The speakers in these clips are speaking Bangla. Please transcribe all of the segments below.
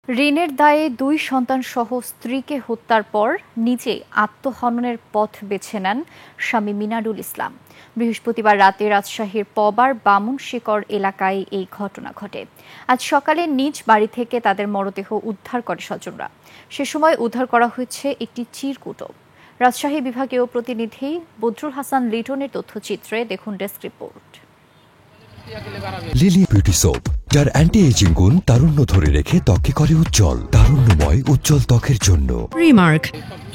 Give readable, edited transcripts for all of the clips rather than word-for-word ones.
ঋণের দায়ে ২ সন্তানসহ স্ত্রীকে হত্যার পর নিজে আত্মহননের পথ বেছে নেন স্বামী মিনারুল ইসলাম। বৃহস্পতিবার রাতে রাজশাহীর পবার বামুনশিকড় এলাকায় এই ঘটনা ঘটে। আজ সকালে নিজ বাড়ি থেকে তাদের মরদেহ উদ্ধার করে স্বজনরা। সে সময় উদ্ধার করা হয়েছে একটি চিরকুটো। রাজশাহী বিভাগীয় প্রতিনিধি বদরুল হাসান লিটনের তথ্যচিত্রে দেখুন desk report. Lily beauty soap, যার অ্যান্টি এজিং গুণ তারুণ্য ধরে রেখে ত্বকে করে উজ্জ্বল, তারুণ্যময় উজ্জ্বল ত্বকের জন্য। রিমার্ক।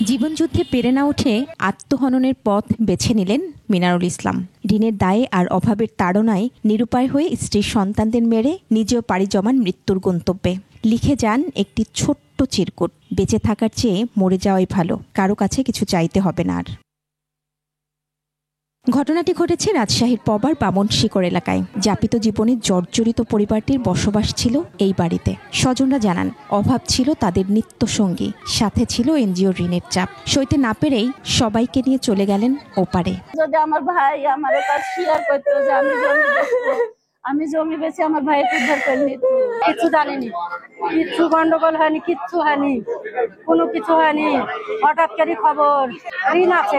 জীবনযুদ্ধে পেরে না উঠে আত্মহননের পথ বেছে নিলেন মিনারুল ইসলাম। ঋণের দায়ে আর অভাবের তাড়নায় নিরুপায় হয়ে স্ত্রীর সন্তানদের মেরে নিজেও পাড়ি জমান মৃত্যুর গন্তব্যে। লিখে যান একটি ছোট্ট চিরকুট, বেঁচে থাকার চেয়ে মরে যাওয়াই ভালো, কারো কাছে কিছু চাইতে হবে না আর। ঘটনাটি ঘটেছে রাজশাহীর পবার বামুনশিকড় এলাকায়। যাপিত জীবনে জর্জরিত পরিবারটির বসবাস ছিল এই বাড়িতে। স্বজনরা জানান, অভাব ছিল তাদের নিত্য সঙ্গী, সাথে ছিল এনজিও ঋণের চাপ। সইতে না পেরেই সবাইকে নিয়ে চলে গেলেন ওপারে। যদি আমার ভাই আমার কাছে শেয়ার করতো যে আমি জমি বেচে আমার ভাইকে উদ্ধার করে নিত, কিছু জানিনি, কিচ্ছু গন্ডগোল হয়নি, কিচ্ছু হয়নি, কোনো কিছু হয়নি। হঠাৎ করে খবর ঋণ আছে।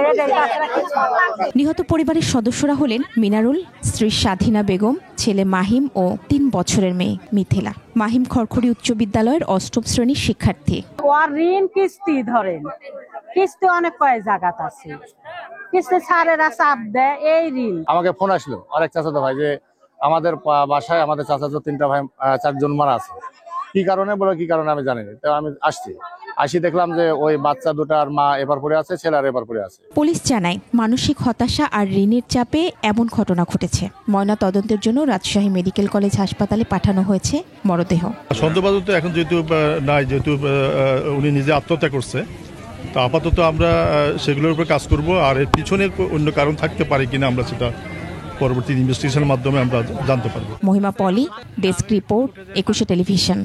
নিহত পরিবারের সদস্যরা হলেন মিনারুল, স্ত্রী স্বাধীনা বেগম, ছেলে মাহিম ও ৩ বছরের মেয়ে মিথিলা। মাহিম খড়খড়ি উচ্চ বিদ্যালয়ের ৮ম শ্রেণীর শিক্ষার্থী। ওর ঋণ কিস্তি ধরেন, কিস্তি অনেক কয় জায়গাত আছে, কিস্তি ছাড়েরা চাপ দেয়, এই ঋণ। আমাকে ফোন আসলো আরেক চাচাতো ভাই যে আমাদের বাসায় আমাদের চাচাতো 3টা ভাই 4 জন মারা আছে। কি কারণে বলে, কি কারণে আমি জানি না। তো আমি আসি দেখলাম যে ওই বাচ্চা দুটার মা এবার পড়ে আছে, ছেলে আর এবার পড়ে আছে। পুলিশ জানায়, মানসিক হতাশা আর ঋণের চাপে এমন ঘটনা ঘটেছে। ময়না তদন্তের জন্য রাজশাহী মেডিকেল কলেজ হাসপাতালে পাঠানো হয়েছে মরদেহ। সন্দেহবাদী তো এখন যেহেতু নাই, যেহেতু উনি নিজে আত্মহত্যা করছে, তো আপাতত আমরা সেগুলোর উপর কাজ করব। আর এর পিছনে অন্য কারণ থাকতে পারে কিনা আমরা সেটা পরবর্তী ইনভেস্টিগেশনের মাধ্যমে আমরা জানতে পারবো। মহিমা পলি, ডেস্ক রিপোর্ট, 21 টেলিভিশন।